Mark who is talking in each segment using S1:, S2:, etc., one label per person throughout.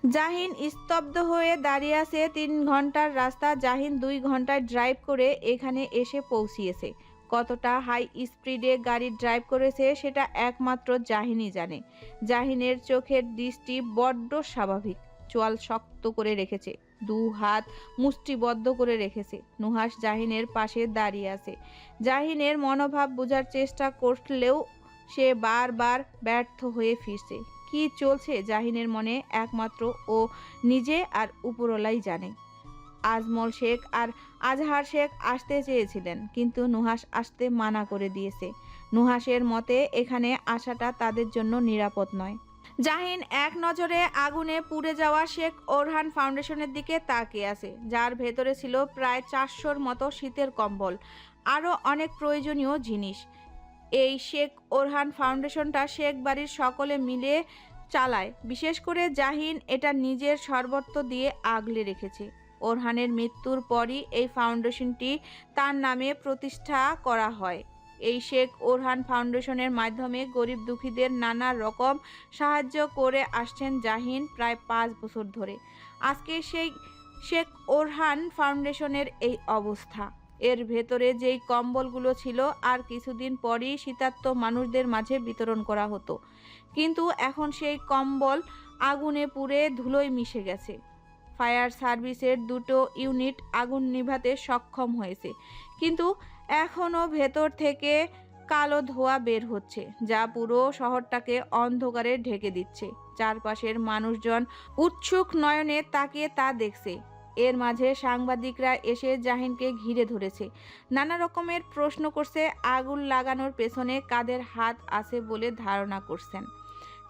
S1: জাহিন স্তব্ধ হয়ে দাঁড়িয়ে আছে। 3 ঘন্টার রাস্তা জাহিন 2 ঘন্টায় ড্রাইভ করে এখানে এসে পৌঁছিয়েছে। কতটা হাই স্পিডে গাড়ি ড্রাইভ করেছে সেটা একমাত্র জাহিনই জানে। জাহিনের চোখের দৃষ্টি বড্ড স্বাভাবিক। চোয়াল শক্ত করে রেখেছে, 2 হাত মুষ্টিবদ্ধ করে রেখেছে। নুহাস জাহিনের পাশে দাঁড়িয়ে আছে। জাহিনের মনোভাব বোঝার চেষ্টা করলেও সে বারবার ব্যর্থ হয়ে ফিরছে। কি চলছে জাহিনের মনে একমাত্র ও নিজে আর উপরওয়ালাই জানে। আজমল শেখ আর আজহার শেখ আসতে চেয়েছিলেন, কিন্তু নুহাস আসতে মানা করে দিয়েছে। নুহাসের মতে এখানে আসাটা তাদের জন্য নিরাপদ নয়। জাহিন এক নজরে আগুনে পুড়ে যাওয়া শেখ ওরহান ফাউন্ডেশনের দিকে তাকিয়ে আছে, যার ভেতরে ছিল প্রায় 400-র মতো শীতের কম্বল, আরও অনেক প্রয়োজনীয় জিনিস। এই শেখ ওরহান ফাউন্ডেশনটা শেখ বাড়ির সকলে মিলে চালায়। বিশেষ করে জাহিন এটা নিজের সর্বত্র দিয়ে আগলে রেখেছে। ওরহানের মৃত্যুর পরই এই ফাউন্ডেশনটি তার নামে প্রতিষ্ঠা করা হয়। এই শেখ ওরহান ফাউন্ডেশনের মাধ্যমে গরিব দুঃখীদের নানা রকম সাহায্য করে আসছেন জাহিন প্রায় 5 বছর ধরে। আজকে সেই শেখ ওরহান ফাউন্ডেশনের এই অবস্থা। এর ভেতরে যেই কম্বলগুলো ছিল আর কিছুদিন পরই শীতার্ত মানুষদের মাঝে বিতরণ করা হতো, কিন্তু এখন সেই কম্বল আগুনে পুড়ে ধুলোয় মিশে গেছে। ফায়ার সার্ভিসের 2টো ইউনিট আগুন নিভাতে সক্ষম হয়েছে, কিন্তু এখনও ভেতর থেকে কালো ধোঁয়া বের হচ্ছে, যা পুরো শহরটাকে অন্ধকারে ঢেকে দিচ্ছে। চারপাশের মানুষজন উৎসুক নয়নে তাকিয়ে তা দেখছে। এর মাঝে সাংবাদিকরা এসে জাহিনকে ঘিরে ধরেছে, নানা রকমের প্রশ্ন করছে। আগুন লাগানোর পেছনে কাদের হাত আছে বলে ধারণা করছেন।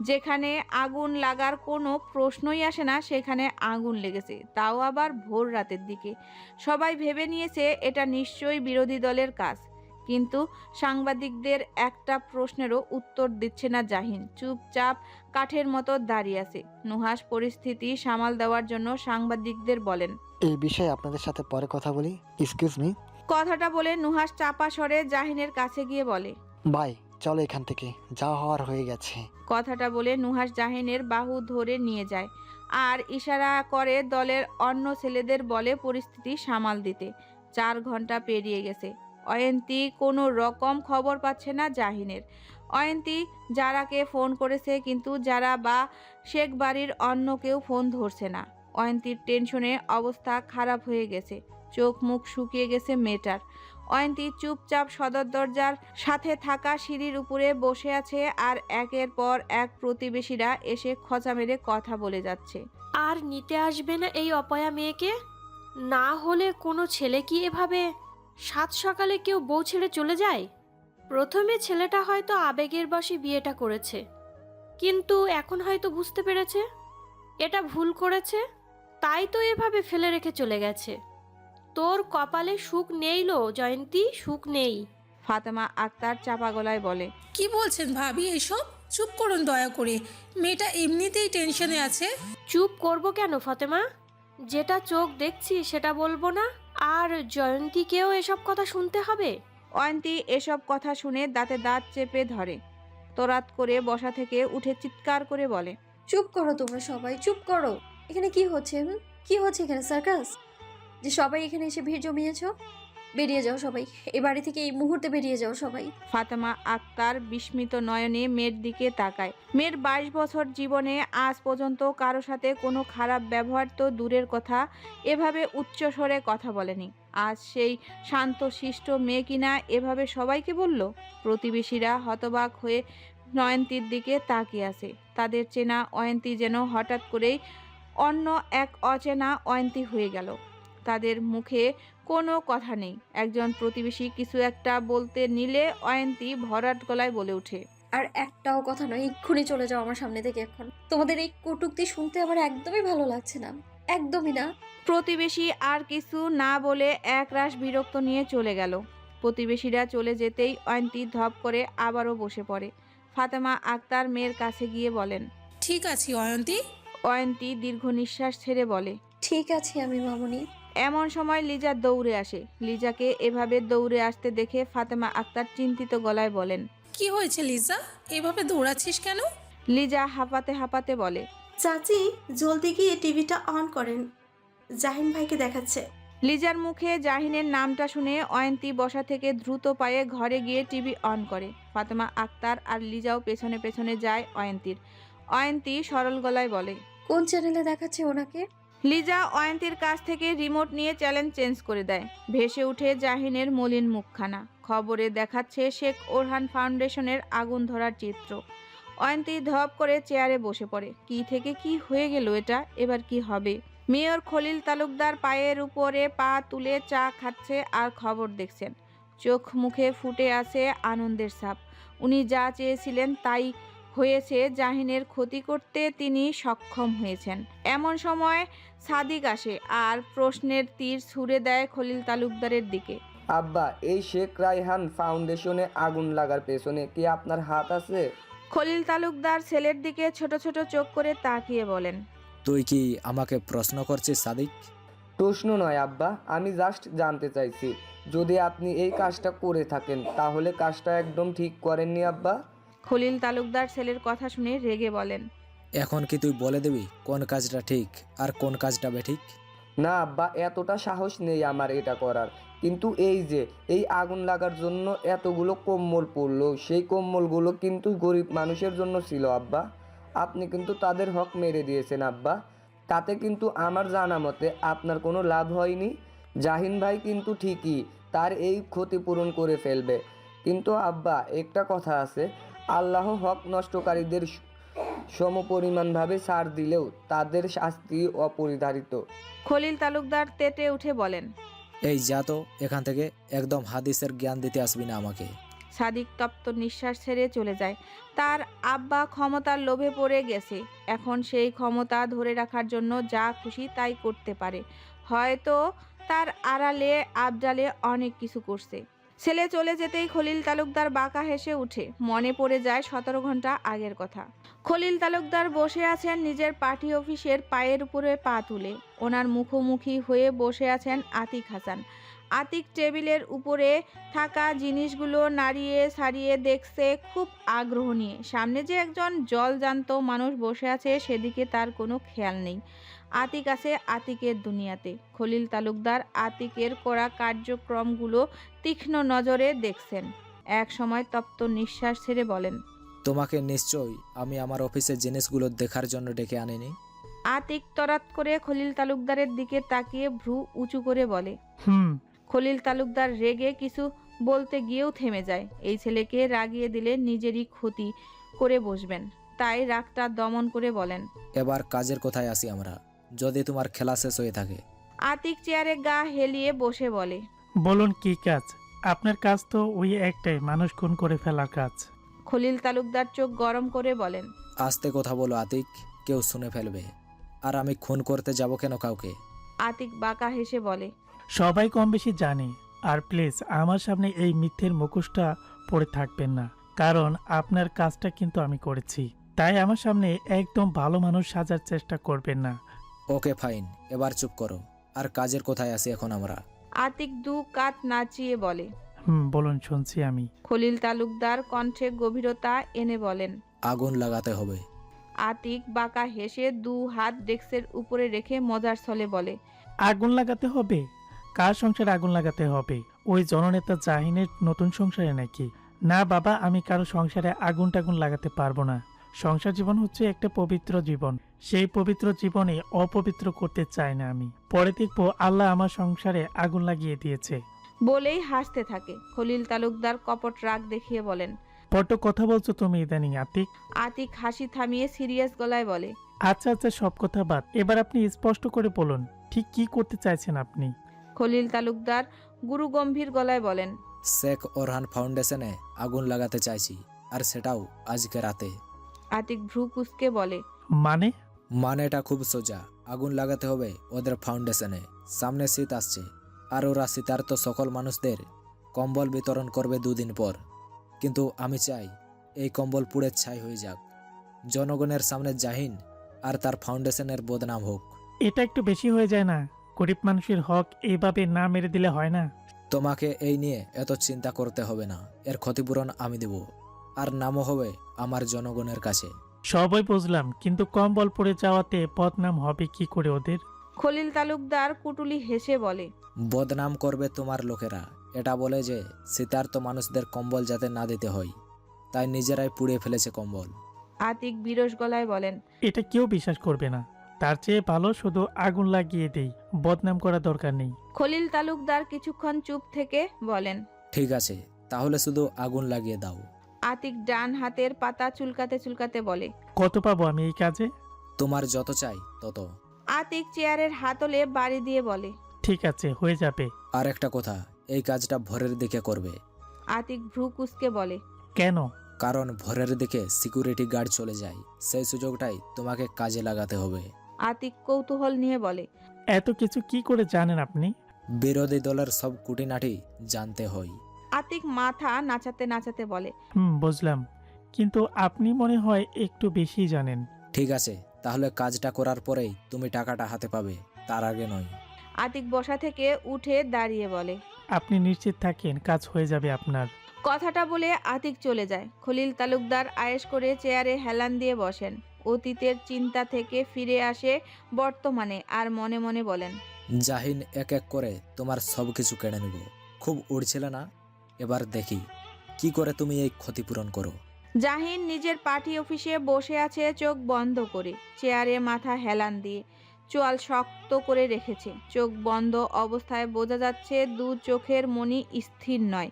S1: যেখানে আগুন লাগার কোনো প্রশ্নই আসে না সেখানে আগুন লেগেছে, তাও আবার ভোর রাতের দিকে। সবাই ভেবে নিয়েছে এটা নিশ্চয়ই বিরোধী দলের কাজ, কিন্তু সাংবাদিকদের একটা প্রশ্নেরও উত্তর দিচ্ছে না জাহিন। চুপচাপ কাঠের মতো দাঁড়িয়ে আছে। নুহাস পরিস্থিতি সামাল দেওয়ার জন্য সাংবাদিকদের বলেন,
S2: এই বিষয়ে আপনাদের সাথে পরে কথা বলি। Excuse me.
S1: কথাটা বলে নুহাস চাপা স্বরে জাহিনের কাছে গিয়ে বলে,
S2: ভাই চলো এখান থেকে, যা হওয়ার হয়ে গেছে।
S1: কথাটা বলে নুহাস জাহিনের বাহু ধরে নিয়ে যায় আর ইশারা করে দলের অন্য ছেলেদের বলে পরিস্থিতি সামাল দিতে। 4 ঘন্টা পেরিয়ে গেছে। অয়ন্তী কোনো রকম খবর পাচ্ছে না জাহিনের। অয়ন্তী যারাকে ফোন করেছে, কিন্তু যারা বা শেখ বাড়ির অন্য কেউ ফোন ধরছে না। অয়ন্তীর টেনশনে অবস্থা খারাপ হয়ে গেছে, চোখ মুখ শুকিয়ে গেছে মেয়েটার। অয়ন্তী চুপচাপ সদর দরজার সাথে থাকা সিঁড়ির উপরে বসে আছে, আর একের পর এক প্রতিবেশীরা এসে খোঁচা মেরে কথা বলে যাচ্ছে।
S3: আর নিতে আসবে না এই অপয়া মেয়েকে? না হলে কোনো ছেলে কি এভাবে সাত সকালে কেউ বউ ছেড়ে চলে যায়? প্রথমে ছেলেটা হয়তো আবেগের বশে বিয়েটা করেছে, কিন্তু এখন হয়তো বুঝতে পেরেছে এটা ভুল করেছে, তাই তো এভাবে ফেলে রেখে চলে গেছে। তোর কপালে সুখ নেই লো জয়ন্তী, সুখ নেই।
S1: ফাতেমা আক্তার চাপা গলায় বলে,
S4: কি বলছেন ভাবি এসব? চুপ করুন দয়া করে, মেয়েটা এমনিতেই টেনশনে আছে।
S3: চুপ করব কেন ফাতেমা? যেটা চোখ দেখছি সেটা বলবো না? আর জয়ন্তীকেও এসব কথা শুনতে হবে?
S1: অয়ন্তী এসব কথা শুনে দাঁতে দাঁত চেপে ধরে। তরাত করে বসা থেকে উঠে চিৎকার করে বলে,
S5: চুপ করো তোমরা সবাই, চুপ করো। এখানে কি হচ্ছে? কি হচ্ছে এখানে? সার্কাস? যে সবাই এখানে এসে ভিড় জমিয়েছো? বেরিয়ে যাও সবাই, এ বাড়ি থেকে এই মুহূর্তে বেরিয়ে যাও সবাই।
S1: ফাতেমা আক্তার বিস্মিত নয়নে মেয়ের দিকে তাকায়। মেয়ের 22 বছর জীবনে আজ পর্যন্ত কারো সাথে কোনো খারাপ ব্যবহার তো দূরের কথা, এভাবে উচ্চস্বরে কথা বলেনি। আজ সেই শান্ত শিষ্ট মেয়ে কিনা এভাবে সবাইকে বলল। প্রতিবেশীরা হতবাক হয়ে অয়ন্তীর দিকে তাকিয়ে আছে। তাদের চেনা অয়ন্তী যেন হঠাৎ করেই অন্য এক অচেনা অয়ন্তী হয়ে গেল। তাদের মুখে কোনো কথা নেই। একজন প্রতিবেশী কিছু একটা বলতে নিলে অয়ন্তী ভরাট গলায় বলে ওঠে,
S5: আর একটাও কথা নয়, এক্ষুনি চলে যাও আমার সামনে থেকে এখন। তোমাদের এই কটূক্তি শুনতে আমার একদমই ভালো লাগছে না। একদমই না।
S1: প্রতিবেশী আর কিছু না বলে একরাশ বিরক্ত নিয়ে চলে গেল। প্রতিবেশীরা চলে যেতেই অয়ন্তী ধপ করে আবারও বসে পড়ে। ফাতেমা আক্তার মেয়ের কাছে গিয়ে বলেন।
S4: ঠিক আছে অয়ন্তী।
S1: অয়ন্তী দীর্ঘ নিঃশ্বাস ছেড়ে বলে,
S5: ঠিক আছে আমি মামুনি।
S1: এমন সময় লিজা দৌড়ে আসে। লিজাকে এভাবে দৌড়ে আসতে দেখে ফাতেমা আক্তার চিন্তিত গলায় বলেন।
S4: কি হয়েছে লিজা, এভাবে দৌড়াচ্ছিস কেন?
S1: লিজা হাঁপাতে হাঁপাতে বলে,
S6: চাচি জলদি গিয়ে টিভিটা অন করেন, জাহিন ভাইকে দেখাচ্ছে।
S1: লিজার মুখে জাহিনের নামটা শুনে অয়ন্তী বসা থেকে দ্রুত পায়ে ঘরে গিয়ে টিভি অন করে। ফাতেমা আক্তার আর লিজাও পেছনে পেছনে যায় অয়ন্তীর। অয়ন্তী সরল গলায় বলে,
S5: কোন চ্যানেলে দেখাচ্ছে ওনাকে?
S1: লিজা অয়ন্তীর কাছ থেকে রিমোট নিয়ে চ্যানেল চেঞ্জ করে দেয়। ভেসে উঠে জাহিনের মলিন মুখখানা। খবরে দেখাচ্ছে শেখ ওরহান ফাউন্ডেশনের আগুন ধরার চিত্র। অয়ন্তী ধপ করে চেয়ারে বসে পড়ে। কি থেকে কি হয়ে গেল এটা, এবার কি হবে? মেয়র খলিল তালুকদার পায়ের উপরে পা তুলে চা খাচ্ছে আর খবর দেখছেন। চোখ মুখে ফুটে আছে আনন্দের ছাপ। উনি যা চেয়েছিলেন তাই হয়েছে। জাহিনের ক্ষতি করতে তিনি সক্ষম হয়েছেন। এমন সময় সাদিক আসে আর প্রশ্নের তীর ছুড়ে দেয় খলিল তালুকদারের দিকে।
S7: আব্বা, এই শেখ রায়হান ফাউন্ডেশনে আগুন লাগার পেছনে কি আপনার হাত আছে?
S1: খলিল তালুকদার ছেলের দিকে ছোট ছোট চোখ করে তাকিয়ে বলেন।
S8: তুই কি আমাকে প্রশ্ন করছিস সাদিক?
S7: প্রশ্ন নয় আব্বা, আমি জাস্ট জানতে চাইছি, যদি আপনি এই কাজটা করে থাকেন তাহলে কাজটা একদম ঠিক করেননি আব্বা।
S1: খলিল তালুকদার ছেলের কথা শুনে রেগে বলেন।
S8: এখন কি তুই বলে দিবি কোন কাজটা ঠিক আর কোন কাজটা বেঠিক?
S7: না আব্বা, এতটা সাহস নেই আমার এটা করার। কিন্তু এই যে এই আগুন লাগার জন্য এতগুলো কম্বল পড়লো, সেই কম্বলগুলো কিন্তু গরিব মানুষের জন্য ছিল আব্বা। আপনি কিন্তু তাদের হক মেরে দিয়েছেন আব্বা। তাতে কিন্তু আমার জানা মতে আপনার কোনো লাভ হয়নি। জাহিন ভাই কিন্তু ঠিকই তার এই ক্ষতিপূরণ করে ফেলবে। কিন্তু আব্বা, একটা কথা আছে, আল্লাহ হক নষ্টকারীদের সমপরিমাণভাবে ছাড় দিলেও তাদের শাস্তি অপরিধারিত।
S1: খলিল তালুকদার তেতে উঠে বলেন।
S8: এই যা তো এখান থেকে, একদম হাদিসের জ্ঞান দিতে আসবি না আমাকে।
S1: সাদিক তপ্ত নিঃশ্বাস ছেড়ে চলে যায়। তার আব্বা ক্ষমতার লোভে পড়ে গেছে। এখন সেই ক্ষমতা ধরে রাখার জন্য যা খুশি তাই করতে পারে। হয়তো তার আড়ালে আবডালে অনেক কিছু করছে। ছেলে চলে যেতেই খলিল তালুকদার বাঁকা হেসে উঠে। মনে পড়ে যায় 17 ঘন্টা আগের কথা। খলিল তালুকদার বসে আছেন নিজের পার্টি অফিসের পায়ের উপরে পা তুলে। ওনার মুখোমুখি হয়ে বসে আছেন আতিক হাসান। আতিক টেবিলের উপরে থাকা জিনিসগুলো নাড়িয়ে ছাড়িয়ে দেখছে খুব আগ্রহ নিয়ে। সামনে যে একজন জলজান্ত মানুষ বসে আছে সেদিকে তার কোনো খেয়াল নেই। আতিক আছে আতিকের দুনিয়াতে। খলিল তালুকদার আতিকের করা কার্যক্রমগুলো তীক্ষ্ণ নজরে দেখছেন। এক সময় তপ্ত নিঃশ্বাস ছেড়ে বলেন।
S8: তোমাকে নিশ্চয়ই আমি আমার অফিসের জিনিসগুলো দেখার জন্য ডেকে আনিনি।
S1: আতিক তরাত করে খলিল তালুকদারের দিকে তাকিয়ে ভ্রু উঁচু করে বলে। খলিল তালুকদার রেগে কিছু বলতে গিয়েও থেমে যায়। এই ছেলেকে রাগিয়ে দিলে নিজেরই ক্ষতি করে বসবেন, তাই রাগটা দমন করে বলেন।
S8: এবার কাজের কোথায় আসি আমরা, যদি তোমার খেলা শেষ হয়ে থাকে?
S1: আতিক চেয়ারে গা হেলিয়ে বসে বলে।
S9: বলুন কি কাজ? আপনার কাজ তো ওই একটাই, মানুষ খুন করে ফেলার কাজ।
S1: খলিল তালুকদার চোখ গরম করে বলেন।
S8: আস্তে কথা বলো আতিক, কেউ শুনে ফেলবে। আর আমি খুন করতে যাব কেন কাউকে?
S1: আতিক বাঁকা হেসে বলে।
S9: সবাই কম বেশি জানে। আর প্লিজ আমার সামনে এই মিথ্যের মুখোশটা পড়ে থাকবেন না, কারণ আপনার কাজটা কিন্তু আমি করেছি। তাই আমার সামনে একদম ভালো মানুষ সাজার চেষ্টা করবেন না।
S8: ওকে ফাইন, এবার চুপ করো। আর কাজের কোথায় আসি এখন আমরা?
S1: আতিক দু কাত নাচিয়ে বলে।
S9: বলুন, শুনছি আমি।
S1: খলিল তালুকদার কণ্ঠে গভীরতা এনে বলেন।
S8: আগুন লাগাতে হবে।
S1: আতিক বাঁকা হেসে দু হাত ডেস্কের উপরে রেখে মজার ছলে বলে।
S9: আগুন লাগাতে হবে? কার সংসারে আগুন লাগাতে হবে? ওই জননেতা জাহিনের নতুন সংসারে নাকি? না বাবা, আমি কারো সংসারে আগুন টাগুন লাগাতে পারবো না। সংসার জীবন হচ্ছে একটা পবিত্র জীবন। সেই পবিত্র জীবনে অপবিত্র করতে চাই না আমি। পরে দেখবো আল্লাহ আমার সংসারে আগুন লাগিয়ে দিয়েছে।
S1: বলেই হাসতে থাকে। খলিল তালুকদার কপট রাগ দেখিয়ে বলেন।
S9: বড্ড কথা বলছো তুমি ইদানিং আতিক।
S1: আতিক হাসি থামিয়ে সিরিয়াস গলায় বলে।
S9: আচ্ছা আচ্ছা, সব কথা বাদ, এবার আপনি স্পষ্ট করে বলুন, ঠিক কি করতে চাইছেন আপনি?
S1: খলিল তালুকদার গুরু গম্ভীর গলায় বলেন।
S8: শেখ ওরহান ফাউন্ডেশনে আগুন লাগাতে চাইছি, আর সেটাও আজকে রাতে।
S1: আতিক ভ্রু কুঁচকে বলে।
S9: মানে?
S8: মানেটা খুব সোজা। আগুন লাগাতে হবে ওদের ফাউন্ডেশনে। সামনে শীত আসছে, আর ওরা শীতার্ত সকল মানুষদের কম্বল বিতরণ করবে 2 দিন পর। কিন্তু আমি চাই এই কম্বল পুড়ে ছাই হয়ে যাক। জনগণের সামনে জাহিন আর তার ফাউন্ডেশনের বদনাম হোক।
S9: এটা একটু বেশি হয়ে যায় না? গরিব মানুষের হক এইভাবে না মেরে দিলে হয় না?
S8: তোমাকে এই নিয়ে এত চিন্তা করতে হবে না, এর ক্ষতিপূরণ আমি দেব, আর নামও হবে আমার জনগণের কাছে।
S9: সবই বুঝলাম, কিন্তু কম্বল পড়ে যাওয়াতে বদনাম হবে কি করে ওদের?
S1: খলিল তালুকদার কুটুলি হেসে বলে।
S8: বদনাম করবে তোমার লোকেরা। এটা বলে যে শীতার্ত মানুষদের কম্বল যাতে না দিতে হয়, তাই নিজেরাই পুড়িয়ে ফেলেছে কম্বল।
S1: আতিক বিরস গলায় বলেন।
S9: এটা কেউ বিশ্বাস করবে না। তার চেয়ে ভালো শুধু আগুন লাগিয়ে দেই, বদনাম করা দরকার নেই।
S1: খলিল তালুকদার কিছুক্ষণ চুপ থেকে বলেন।
S8: ঠিক আছে, তাহলে শুধু আগুন লাগিয়ে দাও।
S1: আতিক ডান হাতের পাতা চুলকাতে চুলকাতে বলে।
S9: কত পাবো আমি এই কাজে?
S8: তোমার যত চাই তত।
S1: আতিক চেয়ারের হাতলে বাড়ি দিয়ে বলে।
S9: ঠিক আছে, হয়ে যাবে।
S8: আর একটা কথা, এই কাজটা ভোরের দিকে করবে।
S1: আতিক ভ্রু কুঁচকে বলে।
S9: কেন?
S8: কারণ ভোরের দিকে সিকিউরিটি গার্ড চলে যায়, সেই সুযোগটাই তোমাকে কাজে লাগাতে হবে।
S1: আতিক কৌতূহল নিয়ে বলে।
S9: এত কিছু কি করে জানেন আপনি?
S8: বিরোধী দলের সব খুঁটিনাটি জানতে হয়।
S1: আতিক মাথা নাচাতে নাচাতে বলে।
S9: বুঝলাম, কিন্তু আপনি মনে হয় একটু বেশি জানেন।
S8: ঠিক আছে, তাহলে কাজটা করার পরেই তুমি টাকাটা হাতে পাবে, তার আগে নয়।
S1: আতিক বসা থেকে উঠে দাঁড়িয়ে বলে।
S9: আপনি নিশ্চিত থাকেন কাজ হয়ে যাবে আপনার?
S1: কথাটা বলে আতিক চলে যায়। খলিল তালুকদার আয়েশ করে চেয়ারে হেলান দিয়ে বসেন। অতীতের চিন্তা থেকে ফিরে আসে বর্তমানে, আর মনে মনে বলেন।
S8: জাহিন এক এক করে তোমার সব কিছু কেড়ে নেব। খুব উড়ছিল না? এবার দেখি কি করে তুমি এই ক্ষতিপূরণ করো।
S1: জাহিন নিজের পার্টি অফিসে বসে আছে চোখ বন্ধ করে, চেয়ারে মাথা হেলান দিয়ে, চোয়াল শক্ত করে রেখেছে। চোখ বন্ধ অবস্থায় বোঝা যাচ্ছে দু চোখের মনি স্থির নয়।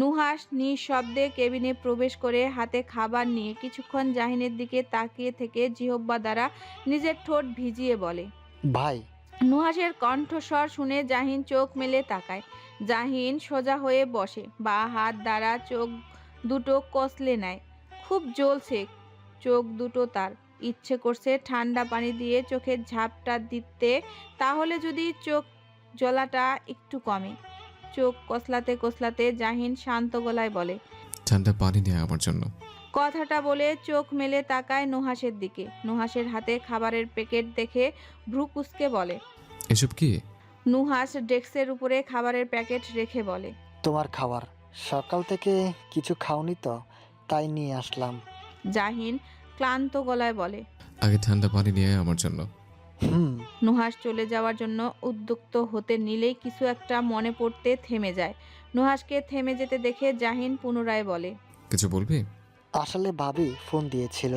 S1: নুহাস নিঃশব্দে কেবিনে প্রবেশ করে হাতে খাবার নিয়ে কিছুক্ষণ জাহিনের দিকে তাকিয়ে থেকে জিহ্বা দ্বারা নিজের ঠোঁট ভিজিয়ে বলে।
S2: ভাই,
S1: নুহাসের কণ্ঠস্বর শুনে জাহিন চোখ মেলে তাকায়। জাহিন সোজা হয়ে বসে, বা হাত দ্বারা চোখ দুটো কষলে নেয়। খুব জ্বলছে চোখ দুটো তার। ইচ্ছে করছে ঠান্ডা পানি দিয়ে চোখের ঝাপটা দিতে, তাহলে যদি চোখ জ্বলাটা একটু কমে। চোখ কসলাতে কসলাতে জাহিন শান্ত গলায় বলে।
S10: ঠান্ডা পানি নিয়ে আমার জন্য।
S1: কথাটা বলে চোখ মেলে তাকায় নুহাসের দিকে। নুহাসের হাতে খাবারের প্যাকেট দেখে ভ্রু কুঁচকে বলে।
S10: এসব কি?
S1: নুহাস ডেস্কের উপরে খাবারের প্যাকেট রেখে বলে।
S2: তোমার খাবার। সকাল থেকে কিছু খাওনি তো, তাই নিয়ে আসলাম।
S1: জাহিন ক্লান্ত গলায় বলে।
S10: আগে ঠান্ডা পানি নিয়ে আমার জন্য।
S1: নুহাস চলে যাওয়ার জন্য উদ্যুক্ত হতে নিলেই কিছু একটা মনে পড়তে থেমে যায়। নুহাসকে থেমে যেতে দেখে জাহিন পুনরায় বলে।
S10: কিছু বলবি?
S2: আসলে ভাবি ফোন দিয়েছিল।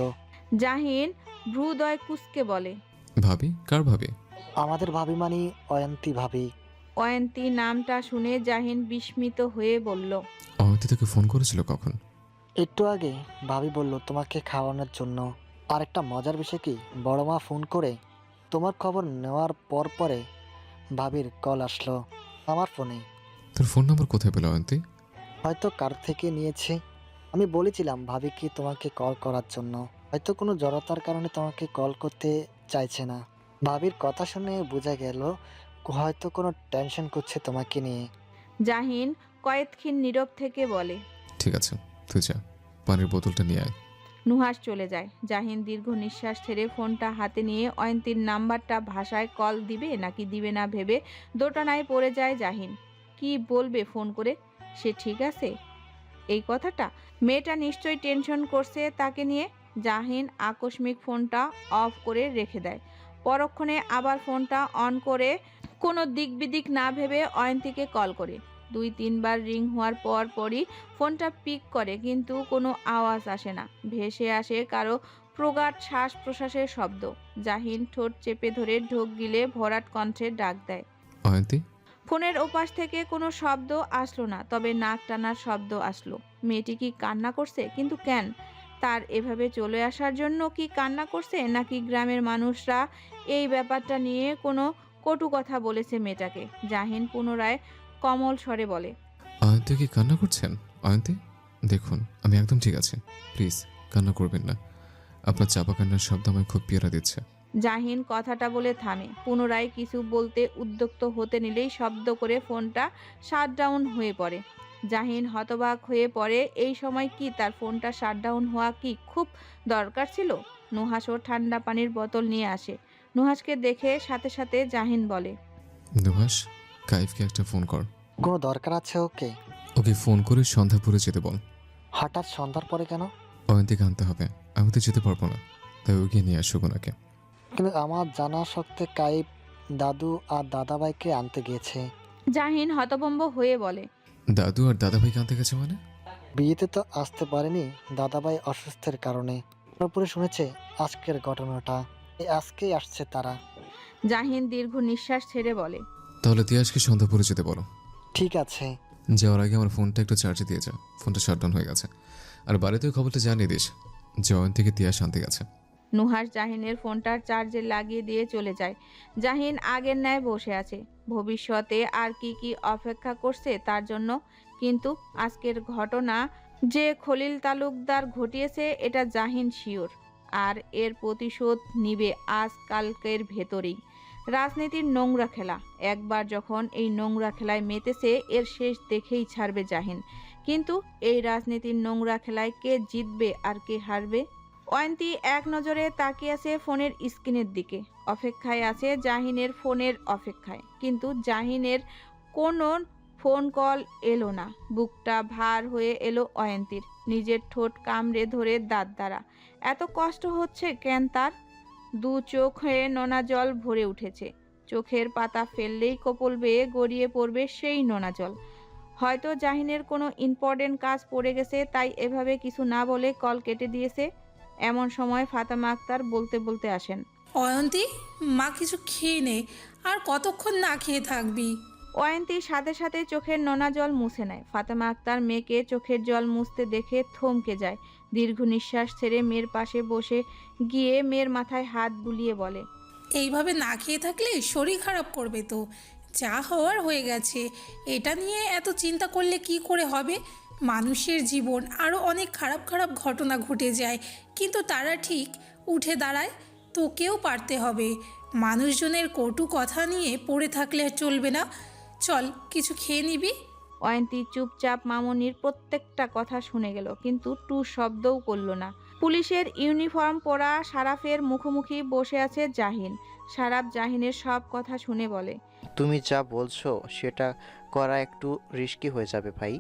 S1: জাহিন ভ্রুদয় কুঁচকে বলে।
S10: ভাবি? কার ভাবি?
S2: আমাদের ভাবি মানে অয়ন্তী ভাবি।
S1: অয়ন্তী নামটা শুনে জাহিন বিস্মিত হয়ে বলল।
S10: অয়ন্তী তোকে ফোন করেছিল কখন?
S2: একটু আগে ভাবি বলল তোমাকে খাওয়ানোর জন্য। আর একটা মজার বিষয় কি, বড় মা ফোন করে তোমার খবর নেওয়ার পরে ভাবির কল আসলো আমার ফোনে।
S10: তোর ফোন নাম্বার কোথায় পেল অয়ন্তী?
S2: হয়তো কার থেকে নিয়েছে। আমি বলেছিলাম ভাবিকে তোমাকে কল করার জন্য, হয়তো কোনো জড়তার কারণে তোমাকে কল করতে চাইছে না। ভাবির কথা শুনে বোঝা গেল হয়তো কোনো টেনশন করছে তোমাকে নিয়ে।
S1: জাহিন কয়েকক্ষণ নীরব থেকে বলে।
S10: ঠিক আছে, তুই যা, পানির বোতলটা নিয়ে আয়।
S1: নুহাস চলে যায়। জাহিন দীর্ঘ নিঃশ্বাস ছেড়ে ফোনটা হাতে নিয়ে অয়ন্তীর নাম্বারটা ভাষায় কল দিবে নাকি দিবে না ভেবে দোটানায় পড়ে যায় জাহিন। কি বলবে ফোন করে? সে ঠিক আছে এই কথাটা? মেয়েটা নিশ্চয়ই টেনশন করছে তাকে নিয়ে। জাহিন আকস্মিক ফোনটা অফ করে রেখে দেয়। পরক্ষণে আবার ফোনটা অন করে কোনো দিক বিদিক না ভেবে অয়ন্তীকে কল করে। 2-3 বার রিং হওয়ার পরই ফোনটা পিক করে, কিন্তু কোনো আওয়াজ আসে না। ভেসে আসে কারো প্রগাঢ় শ্বাস প্রশ্বাসের শব্দ। জাহিন ঠোঁট চেপে ধরে ঢোক গিলে ভরাট কণ্ঠে ডাক দেয়।
S10: অয়ন্তী?
S1: ফোনের ওপাশ থেকে কোনো শব্দ আসলো না, তবে নাক টানার শব্দ আসলো। মেয়েটি কি কান্না করছে? কিন্তু কেন? তার এভাবে চলে আসার জন্য কি কান্না করছে, নাকি গ্রামের মানুষরা এই ব্যাপারটা নিয়ে কোনো কটু কথা বলেছে মেয়েটাকে? জাহিন পুনরায় কমল স্বরে বলে।
S10: অয়ন্তী কি কান্না করছেন? অয়ন্তী, দেখুন আমি একদম ঠিক আছি, প্লিজ কান্না করবেন না। আপনার চাপা কান্নার শব্দ আমায় খুব পেয়ারা দিচ্ছে।
S1: জাহিন কথাটা বলে থামে। পুনরায় কিছু বলতে উদ্যক্ত হতে নিলেই শব্দ করে ফোনটা শাটডাউন হয়ে পড়ে। জাহিন হতবাক হয়ে পড়ে। এই সময় কি তার ফোনটা শাটডাউন হওয়া কি খুব দরকার ছিল? নুহাসও ঠান্ডা পানির বোতল নিয়ে আসে। নুহাসকে দেখে সাথে সাথে জাহিন বলে,
S10: নুহাস, কাইফকে একটা ফোন কর।
S2: কোনো দরকার আছে ওকে?
S10: ওকে ফোন করে সন্ধ্যাপুরে যেতে বল।
S2: হঠাৎ সন্ধ্যার পরে কেন?
S10: অয়ন্তীকে আনতে হবে, আমি তো যেতে পারবো না, তাই ওকে নিয়ে আসুক ওনাকে।
S2: কিন্তু আমার জানা সত্ত্বে কাইব দাদু আর দাদাভাইকে আনতে গিয়েছে।
S1: জাহিন হতভম্ব হয়ে বলে,
S10: দাদু আর দাদাভাইকে আনতে গেছে মানে?
S2: বিয়েতে তো আসতে পারেনি দাদাভাই অসুস্থের কারণে। পুরোপুরি শুনেছে আজকের ঘটনাটা, এই আজকেই আসছে তারা।
S1: জাহিন দীর্ঘ নিঃশ্বাস ছেড়ে বলে,
S10: তাহলে তিয়াসকে সন্ধ্যাপুরে যেতে বলো।
S2: ঠিক আছে।
S10: যাওয়ার আগে আমার ফোনটা একটু চার্জে দিয়ে যাও, ফোনটা শাটডাউন হয়ে গেছে। আর বাড়িতেও খবরটা জানিয়ে দিস যে অয়ন্তীকে তিয়াস আনতে গেছে।
S1: নুহাস জাহিনের ফোনটার চার্জে লাগিয়ে দিয়ে চলে যায়। জাহিন আগের ন্যায় বসে আছে, ভবিষ্যতে আর কি কি অপেক্ষা করছে তার জন্য। কিন্তু আজকের ঘটনা যে খলিল তালুকদার ঘটিয়েছে এটা জাহিন শিওর, আর এর প্রতিশোধ নিবে আজকালকের ভেতরেই। রাজনীতির নোংরা খেলা, একবার যখন এই নোংরা খেলায় মেতেছে এর শেষ দেখেই ছাড়বে জাহিন। কিন্তু এই রাজনীতির নোংরা খেলায় কে জিতবে আর কে হারবে? অয়ন্তী এক নজরে তাকিয়ে আছে ফোনের স্ক্রিনের দিকে, অপেক্ষায় আছে জাহিনের ফোনের অপেক্ষায়। কিন্তু জাহিনের কোনো ফোন কল এলো না। বুকটা ভার হয়ে এলো অয়ন্তীর, নিজের ঠোঁট কামড়ে ধরে দাঁত দ্বারা। এত কষ্ট হচ্ছে কেন তার? দু চোখে নোনা জল ভরে উঠেছে। চোখের পাতা ফেললেই কপল বেয়ে গড়িয়ে পড়বে সেই নোনা জল। হয়তো জাহিনের কোনো ইম্পর্টেন্ট কাজ পড়ে গেছে, তাই এভাবে কিছু না বলে কল কেটে দিয়েছে। এমন সময় ফাতেমা আক্তার বলতে বলতে আসেন,
S4: অয়ন্তী, মা কিছু খেয়ে নে, আর কতক্ষণ না খেয়ে থাকবি?
S1: অয়ন্তী সাথে সাথে চোখের নোনা জল মুছে নেয়। ফাতেমা আক্তার মেয়েকে চোখের জল মুছতে দেখে থমকে যায়। দীর্ঘ নিঃশ্বাস ছেড়ে মেয়ের পাশে বসে গিয়ে মেয়ের মাথায় হাত বুলিয়ে বলে,
S4: এইভাবে না খেয়ে থাকলে শরীর খারাপ করবে তো। যা হওয়ার হয়ে গেছে, এটা নিয়ে এত চিন্তা করলে কি করে হবে? মানুষের জীবন আরও অনেক খারাপ খারাপ ঘটনা ঘটে যায়, কিন্তু তারা ঠিক উঠে দাঁড়ায়। তোকেও পারতে হবে। মানুষজনের কটু কথা নিয়ে পড়ে থাকলে চলবে না। চল, কিছু খেয়ে নিবি।
S1: অয়ন্তী চুপচাপ মামনির প্রত্যেকটা কথা শুনে গেল, কিন্তু টু শব্দও করল না। পুলিশের ইউনিফর্ম পরা সারাফের মুখোমুখি বসে আছে জাহিন। সারাফ জাহিনের সব কথা শুনে বলে,
S11: তুমি যা বলছো সেটা করা একটু রিস্কি হয়ে যাবে ভাই।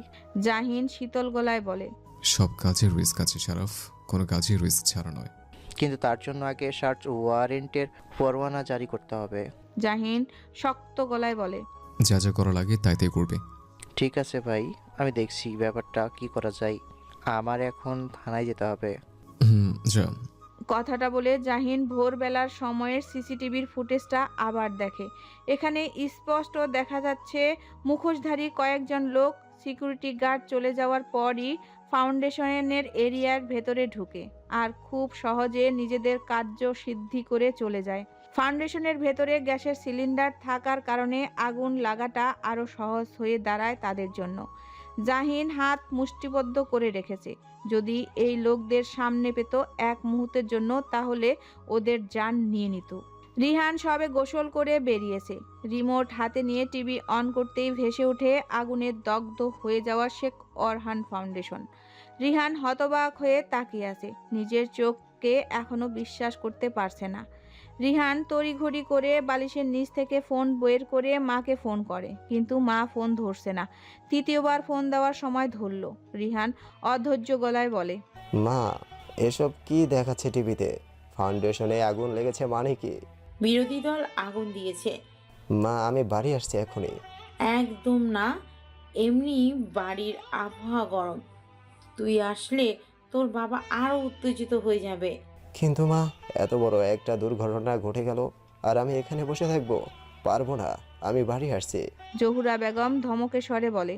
S1: জাহিন শীতল গলায় বলে,
S10: সব কাজের রিস্ক আছে শারাফ, কোনো কাজের রিস্ক ছাড়া নয়।
S11: কিন্তু তার জন্য আগে সার্চ ওয়ারেন্টের পরোয়ানা জারি করতে হবে।
S1: জাহিন শক্ত গলায় বলে,
S10: যা যা করা লাগে তাই তাই করবে।
S11: ঠিক আছে ভাই, আমি দেখছি ব্যাপারটা কি করা যায়। আমার এখন থানায় যেতে হবে।
S10: যা।
S1: কথাটা বলে জাহিন ভোরবেলার সময়ের সিসিটিভির ফুটেজটা আবার দেখে। এখানে স্পষ্ট দেখা যাচ্ছে মুখোশধারী কয়েকজন লোক সিকিউরিটি গার্ড চলে যাওয়ার পরই ফাউন্ডেশনের এরিয়ার ভেতরে ঢুকে আর খুব সহজে নিজেদের কার্য সিদ্ধি করে চলে যায়। ফাউন্ডেশনের ভেতরে গ্যাসের সিলিন্ডার থাকার কারণে আগুন লাগাটা আরও সহজ হয়ে দাঁড়ায় তাদের জন্য। জাহিন হাত মুষ্টিবদ্ধ করে রেখেছে। যদি এই লোকদের সামনে পেত এক মুহূর্তের জন্য, তাহলে ওদের জান নিয়ে নিত। রিহান সবে গোসল করে বেরিয়েছে। রিমোট হাতে নিয়ে টিভি অন করতেই ভেসে ওঠে আগুনে দগ্ধ হয়ে যাওয়া শেখ অরহান ফাউন্ডেশন। রিহান হতবাক হয়ে তাকিয়ে আছে, নিজের চোখকে এখনো বিশ্বাস করতে পারছে না। রিহান তড়িঘড়ি করে বালিশের নিচ থেকে ফোন বের করে মাকে ফোন করে, কিন্তু মা ফোন ধরছে না। তৃতীয়বার ফোন দেওয়ার সময় ধরল। রিহান অধৈর্য গলায় বলে,
S12: মা, এসব কি দেখাচ্ছে টিভিতে? ফাউন্ডেশনে আগুন লেগেছে মানে কি?
S13: বিরোধী দল আগুন দিয়েছে।
S12: মা, আমি বাড়ি আসছি এখনই।
S13: একদম না, এমনি বাড়ির আবহাওয়া গরম, তুই আসলে তোর বাবা আরো উত্তেজিত হয়ে যাবে।
S12: কিন্তু মা, এত বড় একটা দুর্ঘটনা ঘটে গেল আর আমি এখানে বসে থাকবো? পারবো না, আমি বাড়ি আসছি।
S1: জহুরা বেগম ধমকে স্বরে বলে,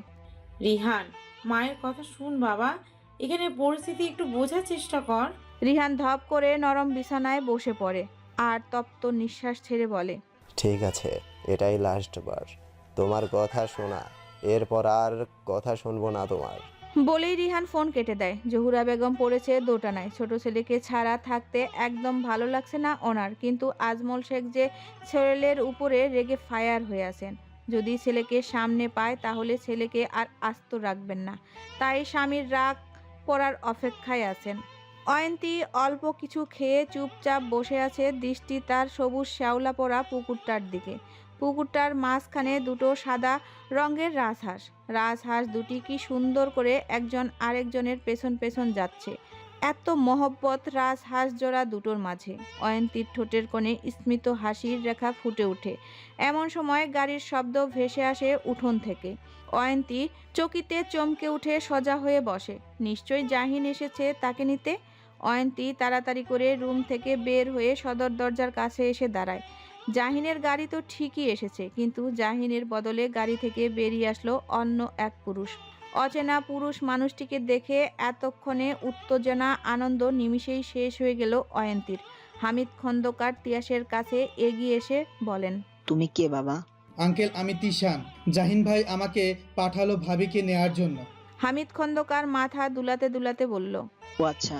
S13: রিহান, মায়ের কথা শুন বাবা, এখানে পরিস্থিতি একটু বোঝার চেষ্টা কর।
S1: রিহান ধপ করে নরম বিছানায় বসে পড়ে আর তপ্ত নিঃশ্বাস ছেড়ে বলে,
S12: ঠিক আছে, এটাই লাস্ট বার। তোমার কথা শোনা, এরপর আর কথা শুনবো না তোমার।
S1: বলেই রিহান ফোন কেটে দেয়। জহুরা বেগম পড়েছে দোটানায়। ছোট ছেলেকে ছাড়া থাকতে একদম ভালো লাগছে না ওনার, কিন্তু আজমল শেখ যে ছেলের উপরে রেগে ফায়ার হয়ে আছেন। যদি ছেলেকে সামনে পায় তাহলে ছেলেকে আর আস্ত রাখবেন না, তাই স্বামীর রাগ পড়ার অপেক্ষায় আছেন। অয়ন্তী অল্প কিছু খেয়ে চুপচাপ বসে আছে, দৃষ্টি তার সবুজ শ্যাওলা পড়া পুকুরটার দিকে। পুকুরটার মাঝখানে দুটো সাদা রঙের রাজহাঁস। রাজহাঁস দুটি কি সুন্দর করে একজন আরেকজনের পেছন পেছন যাচ্ছে। এত মহব্বত রাজহাঁস জোড়া দুটোর মাঝে। অয়ন্তীর ঠোঁটের কোণে স্মিত হাসির রেখা ফুটে ওঠে। এমন সময় গাড়ির শব্দ ভেসে আসে উঠোন থেকে। অয়ন্তী চকিতে চমকে উঠে সোজা হয়ে বসে। নিশ্চয়ই জাহিন এসেছে তাকে নিতে। অয়ন্তী তাড়াতাড়ি করে রুম থেকে বের হয়ে সদর দরজার কাছে এসে দাঁড়ায়। জাহিনের গাড়ি তো ঠিকই এসেছে, কিন্তু জাহিনের বদলে গাড়ি থেকে বেরিয়ে আসলো অন্য এক পুরুষ। অচেনা পুরুষ মানুষটিকে দেখে এতক্ষণে উত্তেজনা আনন্দ নিমিষেই শেষ হয়ে গেল অয়ন্তীর। হামিদ খন্দকার তিয়াসের কাছে এগিয়ে এসে বলেন,
S14: তুমি কে বাবা?
S15: আঙ্কেল, আমি তিশান। জাহিন ভাই আমাকে পাঠালো ভাবিকে নেয়ার জন্য।
S1: হামিদ খন্দকার মাথা দুলাতে দুলাতে বলল,
S14: ও আচ্ছা।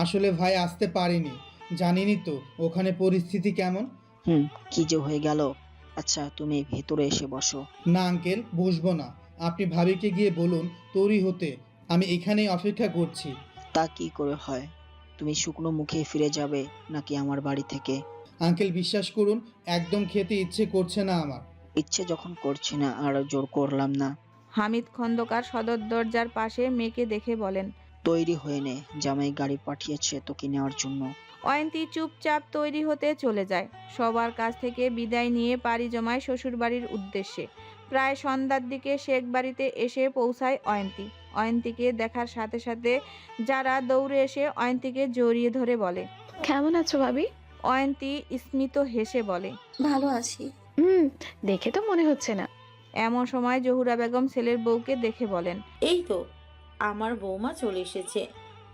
S15: আসলে ভাই আসতে পারিনি, জানিনি তো ওখানে পরিস্থিতি কেমন।
S14: কি যে হয়ে গেল। আচ্ছা তুমি ভেতরে এসে বসো।
S15: না আঙ্কেল, বসবো না। আপনি ভাবিকে গিয়ে বলুন তৈরি হতে, আমি এখানেই অপেক্ষা করছি।
S14: তা কি করে হয়? তুমি শুকনো মুখে ফিরে যাবে নাকি আমার বাড়ি থেকে?
S15: আঙ্কেল বিশ্বাস করুন, একদম খেতে ইচ্ছে করছে না আমার।
S14: ইচ্ছে যখন করছে না আর জোর করলাম না।
S1: হামিদ খন্দকার সদর দরজার পাশে মেয়েকে দেখে বলেন,
S14: তৈরি হয়ে নে, জামাই গাড়ি পাঠিয়েছে তোকে নেওয়ার জন্য।
S1: অয়ন্তী চুপচাপ তৈরি হতে চলে যায়। সবার কাছ থেকে বিদায় নিয়ে পাড়ি জমায় শ্বশুরবাড়ির উদ্দেশ্যে। প্রায় সন্ধ্যার দিকে শেখ বাড়িতে এসে পৌঁছায় অয়ন্তী। অয়ন্তীকে দেখার সাথে সাথে যারা দৌড়ে এসে অয়ন্তীকে জড়িয়ে ধরে বলে,
S16: কেমন আছো ভাবি?
S1: অয়ন্তী স্মিত হেসে বলে,
S5: ভালো আছি।
S16: দেখে তো মনে হচ্ছে না।
S1: এমন সময় জহুরা বেগম ছেলের বউকে দেখে বলেন,
S13: এই তো আমার বৌমা চলে এসেছে।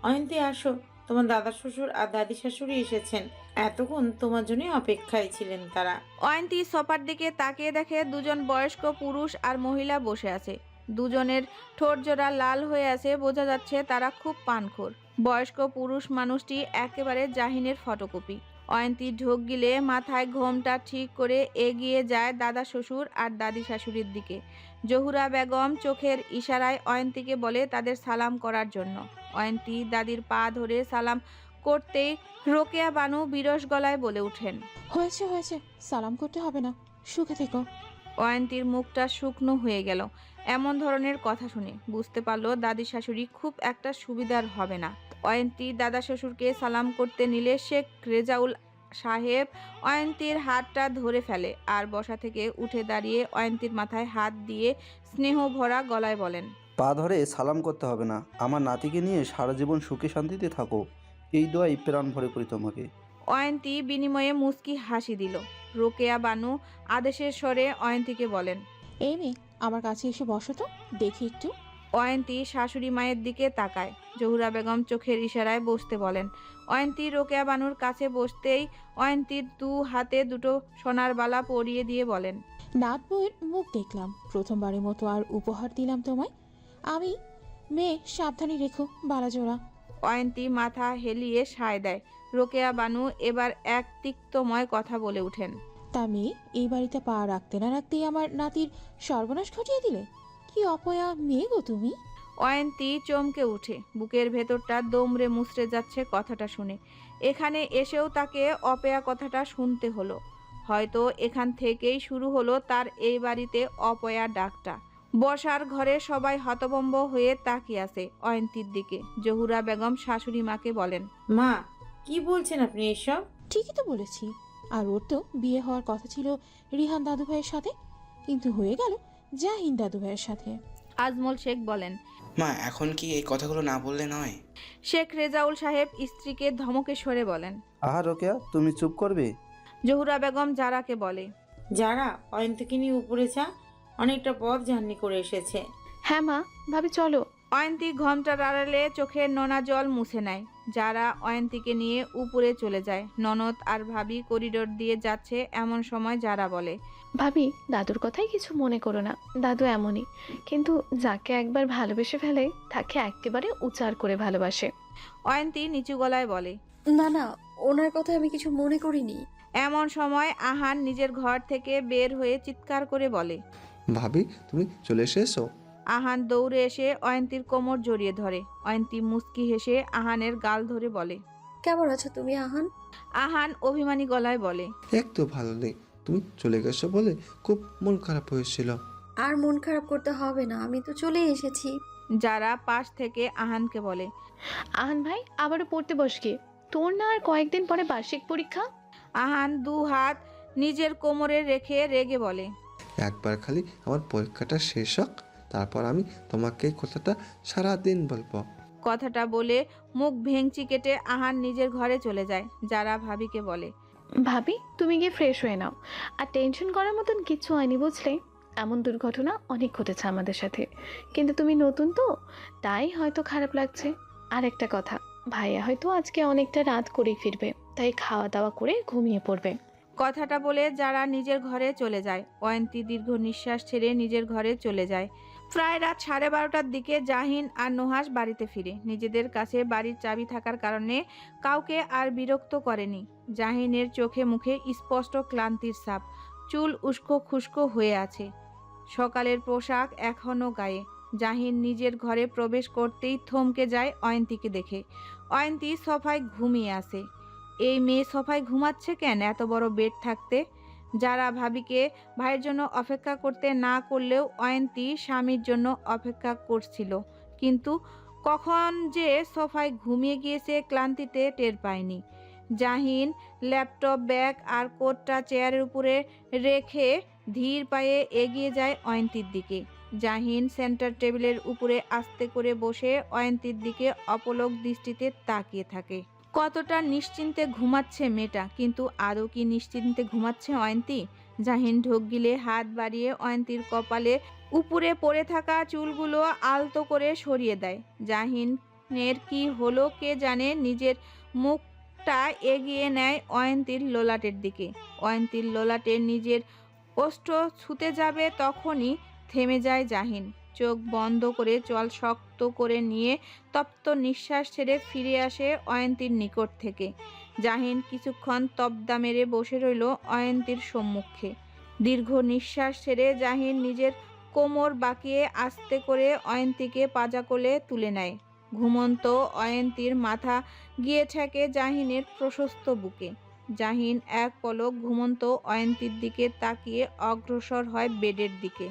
S13: অয়ন্তী আসো, তোমার দাদা শ্বশুর আর দাদি শাশুড়ি এসেছেন। এতক্ষণ তোমার জন্য অপেক্ষায় ছিলেন তারা।
S1: অয়ন্তী সোফার দিকে তাকিয়ে দেখে দুজন বয়স্ক পুরুষ আর মহিলা বসে আছে। দুজনের ঠোঁট জোড়া লাল হয়ে আছে, বোঝা যাচ্ছে তারা খুব পানখোর। বয়স্ক পুরুষ মানুষটি একেবারে জাহিনের ফটোকপি। অয়ন্তী ঢোক গিলে মাথায় ঘোমটা ঠিক করে এগিয়ে যায় দাদা শ্বশুর আর দাদি শাশুড়ির দিকে। জহুরা বেগম চোখের ইশারায় অয়ন্তীকে বলে তাদের সালাম করার জন্য। অয়ন্তী দাদির পা ধরে সালাম করতেই রোকেয়া বানু বিরস গলায় বলে ওঠেন,
S16: হয়েছে হয়েছে, সালাম করতে হবে না, সুখে থেকো।
S1: অয়ন্তীর মুখটা শুকনো হয়ে গেল। এমন ধরনের কথা শুনে বুঝতে পারলো দাদি শাশুড়ি খুব একটা সুবিধার হবে না। অয়ন্তী দাদা শ্বশুরকে সালাম করতে নিলে শেখ রেজাউল সাহেব অয়ন্তীর হাতটা ধরে ফেলে আর বসা থেকে উঠে দাঁড়িয়ে অয়ন্তীর মাথায় হাত দিয়ে স্নেহ ভরা গলায় বলেন,
S17: পা ধরে সালাম করতে হবে না, আমার নাতিকে নিয়ে সারা জীবন সুখে শান্তিতে থাকো, এই দোয়াই প্রাণ ভরে করি তোমাকে।
S1: অয়ন্তী বিনিময়ে মুস্কি হাসি দিল। রোকেয়া বানু আদেশের স্বরে অয়ন্তীকে বলেন,
S16: এই মেয়ে আমার কাছে এসে বসো তো, দেখি একটু।
S1: অয়ন্তী শাশুড়ি মায়ের দিকে তাকায়। জহুরা বেগম চোখের ইশারায় বসতে বলেন। অয়ন্তী রোকেয়া বানুর কাছে বসতেই অয়ন্তীর দু হাতে দুটো সোনার বালা পরিয়ে দিয়ে বলেন,
S16: নাট বউয়ের মুখ দেখলাম, প্রথমবারের মতো আর উপহার দিলাম তোমায় আমি। মেয়ে সাবধানে রেখো বালা জোড়া।
S1: অয়ন্তী মাথা হেলিয়ে সায় দেয়। রোকেয়া বানু এবার এক তিক্তময় কথা বলে ওঠেন,
S16: তা মেয়ে এই বাড়িতে পা রাখতে না রাখতেই আমার নাতির সর্বনাশ ঘটিয়ে দিলে। কি অপয়া মেয়ে গো তুমি।
S1: অয়ন্তী চমকে উঠে। বুকের ভেতরটা দমড়ে মুচড়ে যাচ্ছে কথাটা শুনে। এখানে এসেও তাকে অপয়া কথাটা শুনতে হলো। হয়তো এখান থেকেই শুরু হলো তার এই বাড়িতে অপয়া ডাকটা। বসার ঘরে সবাই হতভম্ব হয়ে তাকিয়ে আছে অয়ন্তীর দিকে। জহুরা বেগম শাশুড়ি মাকে বলেন,
S13: মা কি বলছেন আপনি এসব?
S16: ঠিকই তো বলেছি। আর ওর তো বিয়ে হওয়ার কথা ছিল রিহান দাদু ভাইয়ের সাথে, কিন্তু হয়ে গেল জাহিন দাদু ভাইয়ের সাথে।
S1: আজমল শেখ বলেন,
S18: মা এখন কি এই কথাগুলো না বললে নয়?
S1: শেখ রেজাউল সাহেব স্ত্রীকে ধমকে সরে বলেন,
S17: আহা রোকেয়া, তুমি চুপ করবে।
S1: জহুরা বেগম যারাকে বলে,
S13: যারা অয়ন্তকে নিয়ে উপরে যা, অনেকটা পথ জার্নি করে এসেছে।
S16: হ্যাঁ মা, ভাবি চলো।
S1: অয়ন্তী ঘোমটার আড়ালে চোখের নোনা জল মুছে নেয়। যারা অয়ন্তীকে নিয়ে উপরে চলে যায়। ননদ আর ভাবি করিডোর দিয়ে যাচ্ছে, এমন সময় যারা বলে,
S19: ভাবি, দাদুর কথাই কিছু মনে করো না। দাদু এমনই, কিন্তু যাকে একবার ভালোবেসে ফেলে তাকে একেবারে উচার করে ভালোবাসে।
S1: অয়ন্তী নিচু গলায় বলে,
S5: না না, ওনার কথা আমি কিছু মনে করিনি।
S1: এমন সময় আহান নিজের ঘর থেকে বের হয়ে চিৎকার করে বলে,
S12: ভাবি তুমি চলে এসেছো?
S1: আহান দৌড়ে এসে অয়ন্তীর কোমর জড়িয়ে ধরে। অয়ন্তী মুচকি হেসে আহানের গাল ধরে বলে,
S5: কেমন আছো তুমি আহান?
S1: আহান অভিমানী গলায় বলে,
S12: একটু ভালো নেই, তুমি চলে গেছো বলে খুব মন খারাপ হয়েছিল।
S5: আর মন খারাপ করতে হবে না, আমি তো চলে এসেছি।
S1: যারা পাশ থেকে আহানকে বলে,
S19: আহান ভাই, আবারও পড়তে বসকি। তোর না আর কয়েকদিন পরে বার্ষিক পরীক্ষা?
S1: আহান 2 হাত নিজের কোমরে রেখে রেগে বলে,
S12: একবার খালি আমার পরীক্ষাটা শেষ হোক, তারপর আমি তোমাকে এই কথাটা সারাদিন বলবো।
S1: কথাটা বলে মুখ ভেঙচি কেটে আহান নিজের ঘরে চলে যায়। যারা ভাবিকে বলে,
S19: ভাবি, তুমি গিয়ে ফ্রেশ হয়ে নাও। আর টেনশন করার মতন কিচ্ছু হয়নি, বুঝলে? এমন দুর্ঘটনা অনেক ঘটেছে আমাদের সাথে, কিন্তু তুমি নতুন তো, তাই হয়তো খারাপ লাগছে। আর একটা কথা, ভাইয়া হয়তো আজকে অনেকটা রাত করেই ফিরবে, তাই খাওয়া দাওয়া করে ঘুমিয়ে পড়বে।
S1: কথাটা বলে যারা নিজের ঘরে চলে যায়। অয়ন্তী দীর্ঘ নিঃশ্বাস ছেড়ে নিজের ঘরে চলে যায়। প্রায় রাত 12:30টার দিকে জাহিন আর নুহাস বাড়িতে ফিরে। নিজেদের কাছে বাড়ির চাবি থাকার কারণে কাউকে আর বিরক্ত করেনি। জাহিনের চোখে মুখে স্পষ্ট ক্লান্তির ছাপ, চুল উস্কো খুস্কো হয়ে আছে, সকালের পোশাক এখনো গায়ে। জাহিন নিজের ঘরে প্রবেশ করতেই থমকে যায় অয়ন্তীকে দেখে। অয়ন্তী সোফায় ঘুমিয়ে আছে। এই মেয়ে সোফায় ঘুমাচ্ছে কেন এত বড় বেড থাকতে? যারা ভাবিকে ভাইয়ের জন্য অপেক্ষা করতে না করলেও অয়ন্তী স্বামীর জন্য অপেক্ষা করছিল, কিন্তু কখন যে সোফায় ঘুমিয়ে গিয়েছে ক্লান্তিতে টের পায়নি। জাহিন ল্যাপটপ, ব্যাগ আর কোটটা চেয়ারের উপরে রেখে ধীর পায়ে এগিয়ে যায় অয়ন্তীর দিকে। জাহিন সেন্টার টেবিলের উপরে আস্তে করে বসে অয়ন্তীর দিকে অপলক দৃষ্টিতে তাকিয়ে থাকে। কতটা নিশ্চিন্তে ঘুমাচ্ছে মেয়েটা, কিন্তু আদৌ কি নিশ্চিন্তে ঘুমাচ্ছে অয়ন্তী? জাহিন ঢোক গিলে হাত বাড়িয়ে অয়ন্তীর কপালে উপরে পড়ে থাকা চুলগুলো আলতো করে সরিয়ে দেয়। জাহিনের কি হলো কে জানে, নিজের মুখটা এগিয়ে নেয় অয়ন্তীর ললাটের দিকে। অয়ন্তীর ললাটে নিজের ওষ্ঠ ছুতে যাবে, তখনই থেমে যায় জাহিন। চোখ বন্ধ করে চল শক্ত করে নিয়ে তপ্ত নিঃশ্বাস ছেড়ে ফিরে আসে অয়ন্তীর নিকট থেকে। জাহিন কিছুক্ষণ তবদা মেরে বসে রইল অয়ন্তীর সম্মুখে। দীর্ঘ নিঃশ্বাস ছেড়ে জাহিন নিজের কোমর বাঁকিয়ে আস্তে করে অয়ন্তীকে পাজাকোলে তুলে নেয়। ঘুমন্ত অয়ন্তীর মাথা গিয়ে ঠেকে জাহিনের প্রশস্ত বুকে। জাহিন এক পলক ঘুমন্ত অয়ন্তীর দিকে তাকিয়ে অগ্রসর হয় বেডের দিকে।